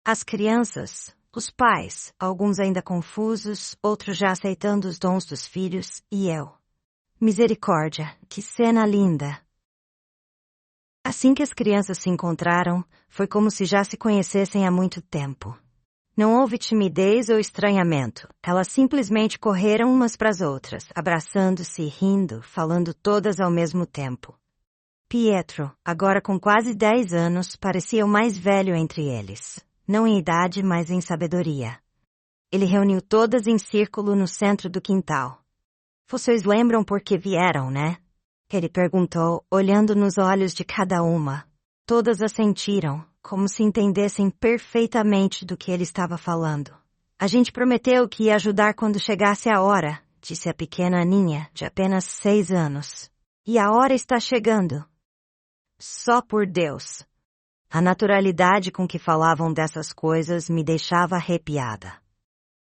As crianças, Os pais, alguns ainda confusos, outros já aceitando os dons dos filhos, e eu. Misericórdia, que cena linda! Assim que as crianças se encontraram, foi como se já se conhecessem há muito tempo. Não houve timidez ou estranhamento. Elas simplesmente correram umas para as outras, abraçando-se, rindo, falando todas ao mesmo tempo. Pietro, agora com quase 10 anos, parecia o mais velho entre eles. Não em idade, mas em sabedoria. Ele reuniu todas em círculo no centro do quintal. Vocês lembram por que vieram, né? Ele perguntou, olhando nos olhos de cada uma. Todas assentiram, como se entendessem perfeitamente do que ele estava falando. A gente prometeu que ia ajudar quando chegasse a hora, disse a pequena Aninha, de apenas 6 anos. E a hora está chegando. Só por Deus. A naturalidade com que falavam dessas coisas me deixava arrepiada.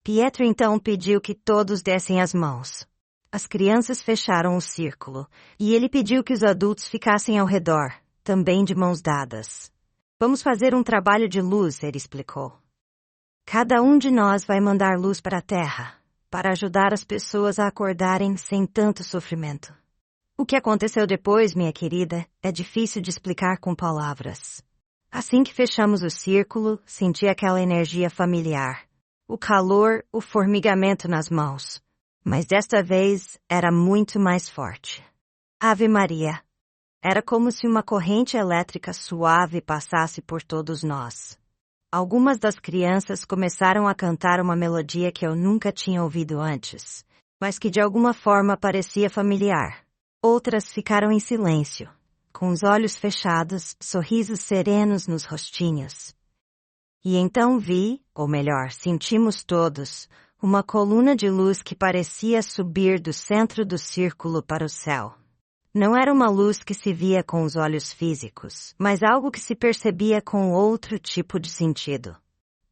Pietro então pediu que todos dessem as mãos. As crianças fecharam o círculo, e ele pediu que os adultos ficassem ao redor, também de mãos dadas. Vamos fazer um trabalho de luz, ele explicou. Cada um de nós vai mandar luz para a terra, para ajudar as pessoas a acordarem sem tanto sofrimento. O que aconteceu depois, minha querida, é difícil de explicar com palavras. Assim que fechamos o círculo, senti aquela energia familiar. O calor, o formigamento nas mãos. Mas desta vez era muito mais forte. Ave Maria. Era como se uma corrente elétrica suave passasse por todos nós. Algumas das crianças começaram a cantar uma melodia que eu nunca tinha ouvido antes, mas que de alguma forma parecia familiar. Outras ficaram em silêncio, com os olhos fechados, sorrisos serenos nos rostinhos. E então vi, ou melhor, sentimos todos, uma coluna de luz que parecia subir do centro do círculo para o céu. Não era uma luz que se via com os olhos físicos, mas algo que se percebia com outro tipo de sentido.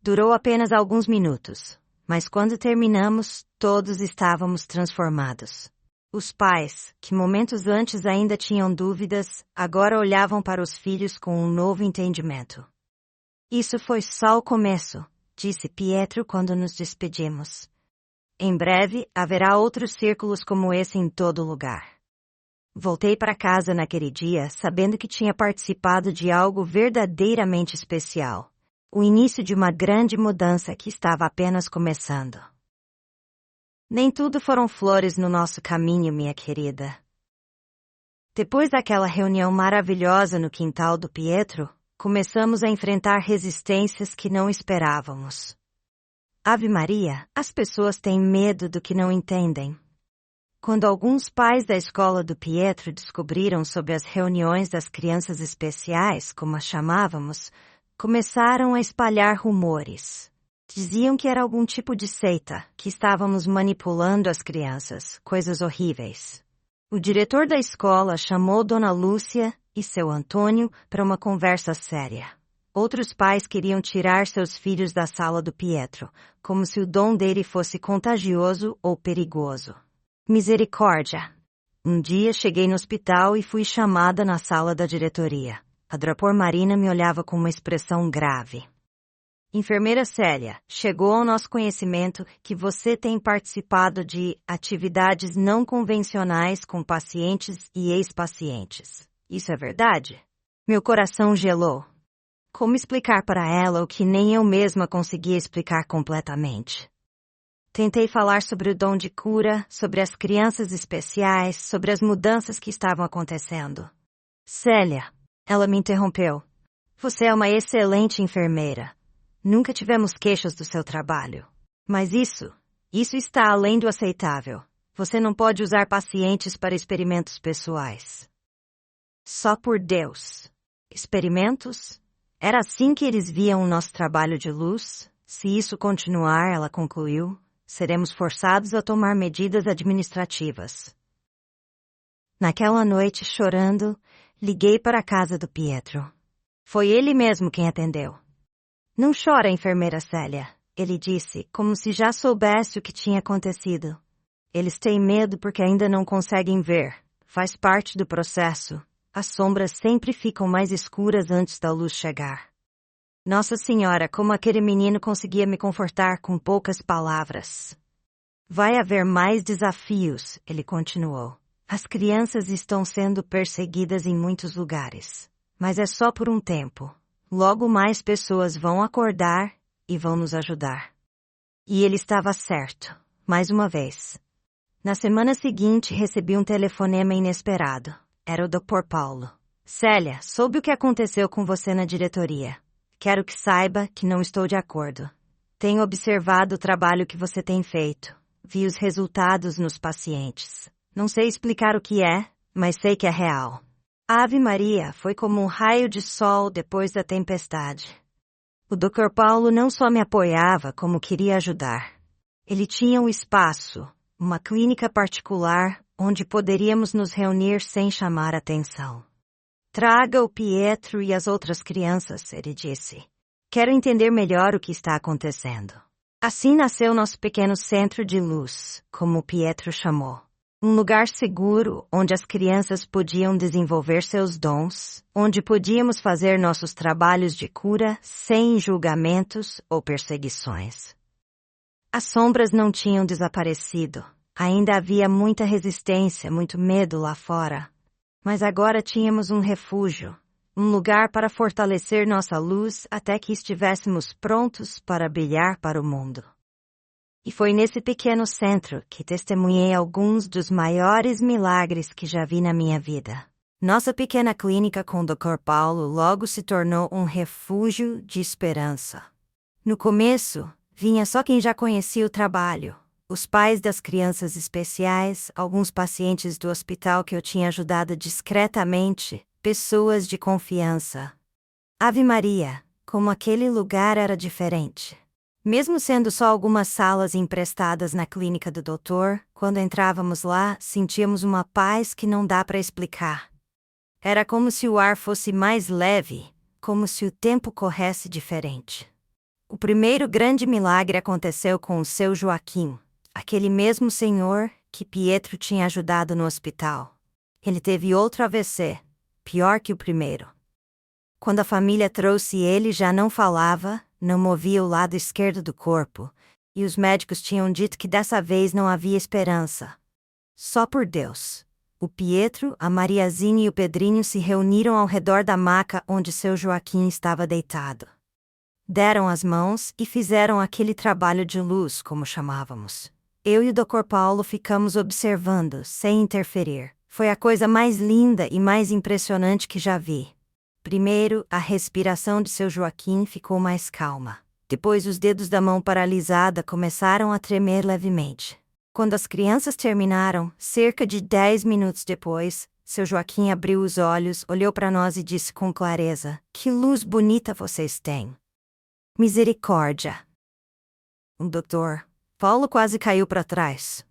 Durou apenas alguns minutos, mas quando terminamos, todos estávamos transformados. Os pais, que momentos antes ainda tinham dúvidas, agora olhavam para os filhos com um novo entendimento. Isso foi só o começo, disse Pietro quando nos despedimos. Em breve, haverá outros círculos como esse em todo lugar. Voltei para casa naquele dia, sabendo que tinha participado de algo verdadeiramente especial. O início de uma grande mudança que estava apenas começando. Nem tudo foram flores no nosso caminho, minha querida. Depois daquela reunião maravilhosa no quintal do Pietro, começamos a enfrentar resistências que não esperávamos. Ave Maria, as pessoas têm medo do que não entendem. Quando alguns pais da escola do Pietro descobriram sobre as reuniões das crianças especiais, como as chamávamos, começaram a espalhar rumores. Diziam que era algum tipo de seita, que estávamos manipulando as crianças, coisas horríveis. O diretor da escola chamou Dona Lúcia e seu Antônio para uma conversa séria. Outros pais queriam tirar seus filhos da sala do Pietro, como se o dom dele fosse contagioso ou perigoso. Misericórdia! Um dia cheguei no hospital e fui chamada na sala da diretoria. A Dra. Marina me olhava com uma expressão grave. Enfermeira Célia, chegou ao nosso conhecimento que você tem participado de atividades não convencionais com pacientes e ex-pacientes. Isso é verdade? Meu coração gelou. Como explicar para ela o que nem eu mesma conseguia explicar completamente? Tentei falar sobre o dom de cura, sobre as crianças especiais, sobre as mudanças que estavam acontecendo. Célia, ela me interrompeu. Você é uma excelente enfermeira. Nunca tivemos queixas do seu trabalho. Mas isso está além do aceitável. Você não pode usar pacientes para experimentos pessoais. Só por Deus. Experimentos? Era assim que eles viam o nosso trabalho de luz? Se isso continuar, ela concluiu, seremos forçados a tomar medidas administrativas. Naquela noite, chorando, liguei para a casa do Pietro. Foi ele mesmo quem atendeu. Não chora, enfermeira Célia, ele disse, como se já soubesse o que tinha acontecido. Eles têm medo porque ainda não conseguem ver. Faz parte do processo. As sombras sempre ficam mais escuras antes da luz chegar. Nossa Senhora, como aquele menino conseguia me confortar com poucas palavras. Vai haver mais desafios, ele continuou. As crianças estão sendo perseguidas em muitos lugares. Mas é só por um tempo. Logo mais pessoas vão acordar e vão nos ajudar. E ele estava certo, mais uma vez. Na semana seguinte recebi um telefonema inesperado. Era o Dr. Paulo. Célia, soube o que aconteceu com você na diretoria. Quero que saiba que não estou de acordo. Tenho observado o trabalho que você tem feito. Vi os resultados nos pacientes. Não sei explicar o que é, mas sei que é real. A Ave Maria foi como um raio de sol depois da tempestade. O Dr. Paulo não só me apoiava, como queria ajudar. Ele tinha um espaço, uma clínica particular, onde poderíamos nos reunir sem chamar atenção. Traga o Pietro e as outras crianças, ele disse. Quero entender melhor o que está acontecendo. Assim nasceu nosso pequeno centro de luz, como o Pietro chamou. Um lugar seguro, onde as crianças podiam desenvolver seus dons, onde podíamos fazer nossos trabalhos de cura sem julgamentos ou perseguições. As sombras não tinham desaparecido. Ainda havia muita resistência, muito medo lá fora. Mas agora tínhamos um refúgio, um lugar para fortalecer nossa luz até que estivéssemos prontos para brilhar para o mundo. E foi nesse pequeno centro que testemunhei alguns dos maiores milagres que já vi na minha vida. Nossa pequena clínica com o Dr. Paulo logo se tornou um refúgio de esperança. No começo, vinha só quem já conhecia o trabalho. Os pais das crianças especiais, alguns pacientes do hospital que eu tinha ajudado discretamente, pessoas de confiança. Ave Maria, como aquele lugar era diferente. Mesmo sendo só algumas salas emprestadas na clínica do doutor, quando entrávamos lá, sentíamos uma paz que não dá para explicar. Era como se o ar fosse mais leve, como se o tempo corresse diferente. O primeiro grande milagre aconteceu com o seu Joaquim, aquele mesmo senhor que Pietro tinha ajudado no hospital. Ele teve outro AVC, pior que o primeiro. Quando a família trouxe ele, já não falava, não movia o lado esquerdo do corpo, e os médicos tinham dito que dessa vez não havia esperança. Só por Deus. O Pietro, a Mariazinha e o Pedrinho se reuniram ao redor da maca onde seu Joaquim estava deitado. Deram as mãos e fizeram aquele trabalho de luz, como chamávamos. Eu e o Dr. Paulo ficamos observando, sem interferir. Foi a coisa mais linda e mais impressionante que já vi. Primeiro, a respiração de seu Joaquim ficou mais calma. Depois, os dedos da mão paralisada começaram a tremer levemente. Quando as crianças terminaram, cerca de 10 minutos depois, seu Joaquim abriu os olhos, olhou para nós e disse com clareza: "Que luz bonita vocês têm." Misericórdia. O Dr. Paulo quase caiu para trás.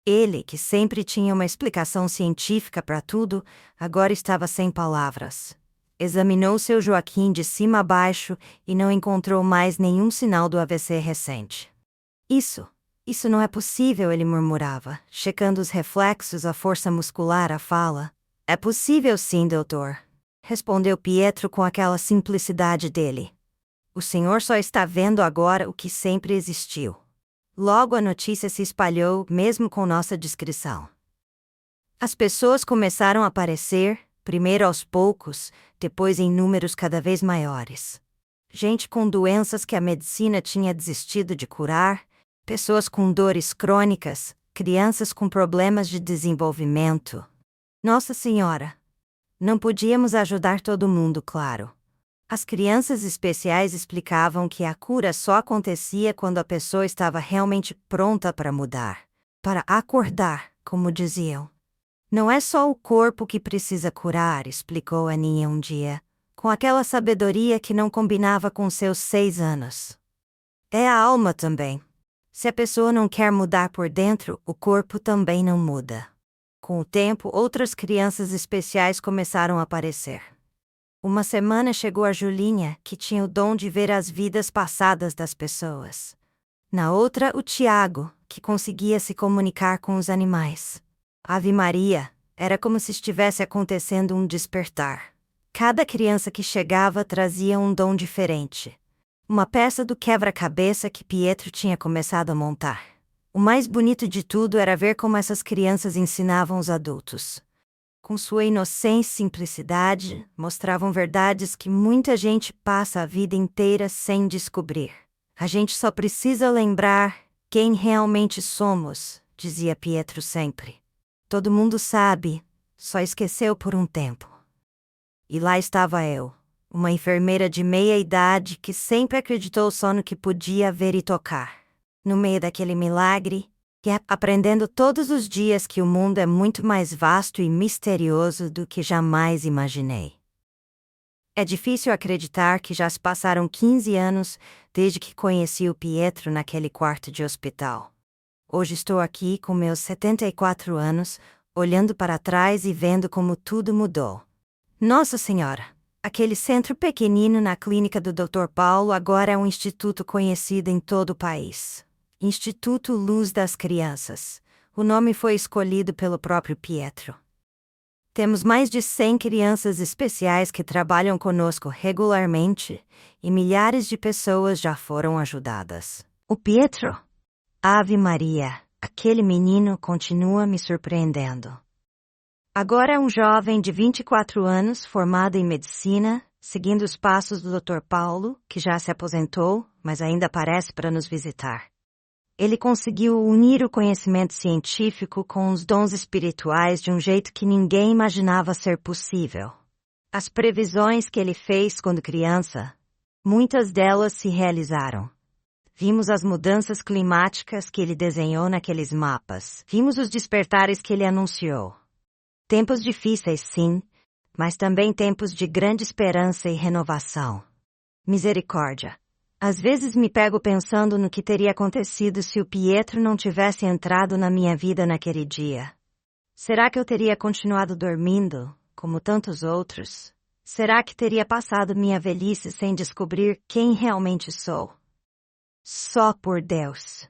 Ele, que sempre tinha uma explicação científica para tudo, agora estava sem palavras. Examinou seu Joaquim de cima a baixo e não encontrou mais nenhum sinal do AVC recente. Isso não é possível, ele murmurava, checando os reflexos, a força muscular, a fala. É possível sim, doutor, respondeu Pietro com aquela simplicidade dele. O senhor só está vendo agora o que sempre existiu. Logo a notícia se espalhou, mesmo com nossa discrição. As pessoas começaram a aparecer, primeiro aos poucos, depois em números cada vez maiores. Gente com doenças que a medicina tinha desistido de curar, pessoas com dores crônicas, crianças com problemas de desenvolvimento. Nossa Senhora! Não podíamos ajudar todo mundo, claro. As crianças especiais explicavam que a cura só acontecia quando a pessoa estava realmente pronta para mudar, para acordar, como diziam. Não é só o corpo que precisa curar, explicou Aninha um dia, com aquela sabedoria que não combinava com seus 6 anos. É a alma também. Se a pessoa não quer mudar por dentro, o corpo também não muda. Com o tempo, outras crianças especiais começaram a aparecer. Uma semana chegou a Julinha, que tinha o dom de ver as vidas passadas das pessoas. Na outra, o Tiago, que conseguia se comunicar com os animais. Ave Maria, era como se estivesse acontecendo um despertar. Cada criança que chegava trazia um dom diferente. Uma peça do quebra-cabeça que Pietro tinha começado a montar. O mais bonito de tudo era ver como essas crianças ensinavam os adultos. Com sua inocência e simplicidade, mostravam verdades que muita gente passa a vida inteira sem descobrir. A gente só precisa lembrar quem realmente somos, dizia Pietro sempre. Todo mundo sabe, só esqueceu por um tempo. E lá estava eu, uma enfermeira de meia-idade que sempre acreditou só no que podia ver e tocar. No meio daquele milagre, aprendendo todos os dias que o mundo é muito mais vasto e misterioso do que jamais imaginei. É difícil acreditar que já se passaram 15 anos desde que conheci o Pietro naquele quarto de hospital. Hoje estou aqui com meus 74 anos, olhando para trás e vendo como tudo mudou. Nossa Senhora! Aquele centro pequenino na clínica do Dr. Paulo agora é um instituto conhecido em todo o país. Instituto Luz das Crianças. O nome foi escolhido pelo próprio Pietro. Temos mais de 100 crianças especiais que trabalham conosco regularmente e milhares de pessoas já foram ajudadas. O Pietro? Ave Maria, aquele menino continua me surpreendendo. Agora é um jovem de 24 anos formado em medicina, seguindo os passos do Dr. Paulo, que já se aposentou, mas ainda aparece para nos visitar. Ele conseguiu unir o conhecimento científico com os dons espirituais de um jeito que ninguém imaginava ser possível. As previsões que ele fez quando criança, muitas delas se realizaram. Vimos as mudanças climáticas que ele desenhou naqueles mapas. Vimos os despertares que ele anunciou. Tempos difíceis, sim, mas também tempos de grande esperança e renovação. Misericórdia. Às vezes me pego pensando no que teria acontecido se o Pietro não tivesse entrado na minha vida naquele dia. Será que eu teria continuado dormindo, como tantos outros? Será que teria passado minha velhice sem descobrir quem realmente sou? Só por Deus.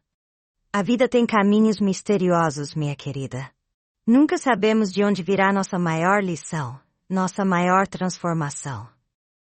A vida tem caminhos misteriosos, minha querida. Nunca sabemos de onde virá nossa maior lição, nossa maior transformação.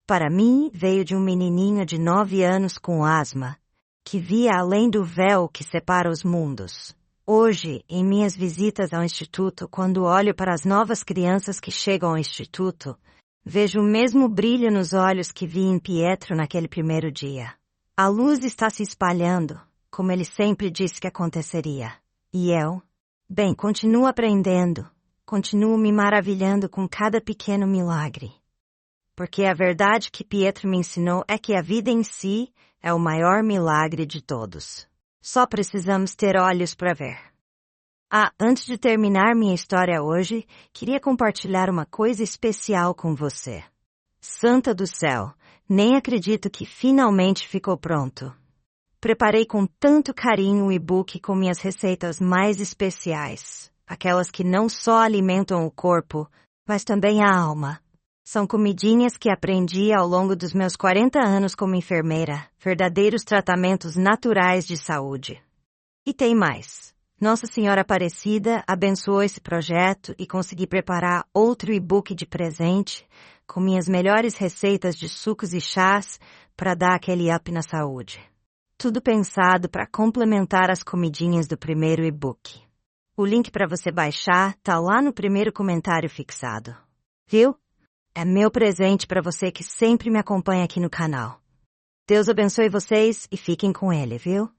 Para mim, veio de um menininho de 9 anos com asma, que via além do véu que separa os mundos. Hoje, em minhas visitas ao Instituto, quando olho para as novas crianças que chegam ao Instituto, vejo o mesmo brilho nos olhos que vi em Pietro naquele primeiro dia. A luz está se espalhando, como ele sempre disse que aconteceria. E eu? Bem, continuo aprendendo, continuo me maravilhando com cada pequeno milagre. Porque a verdade que Pietro me ensinou é que a vida em si é o maior milagre de todos. Só precisamos ter olhos para ver. Antes de terminar minha história hoje, queria compartilhar uma coisa especial com você. Santa do céu, nem acredito que finalmente ficou pronto. Preparei com tanto carinho o e-book com minhas receitas mais especiais, aquelas que não só alimentam o corpo, mas também a alma. São comidinhas que aprendi ao longo dos meus 40 anos como enfermeira, verdadeiros tratamentos naturais de saúde. E tem mais. Nossa Senhora Aparecida abençoou esse projeto e consegui preparar outro e-book de presente com minhas melhores receitas de sucos e chás para dar aquele up na saúde. Tudo pensado para complementar as comidinhas do primeiro e-book. O link para você baixar tá lá no primeiro comentário fixado. Viu? É meu presente para você que sempre me acompanha aqui no canal. Deus abençoe vocês e fiquem com ele, viu?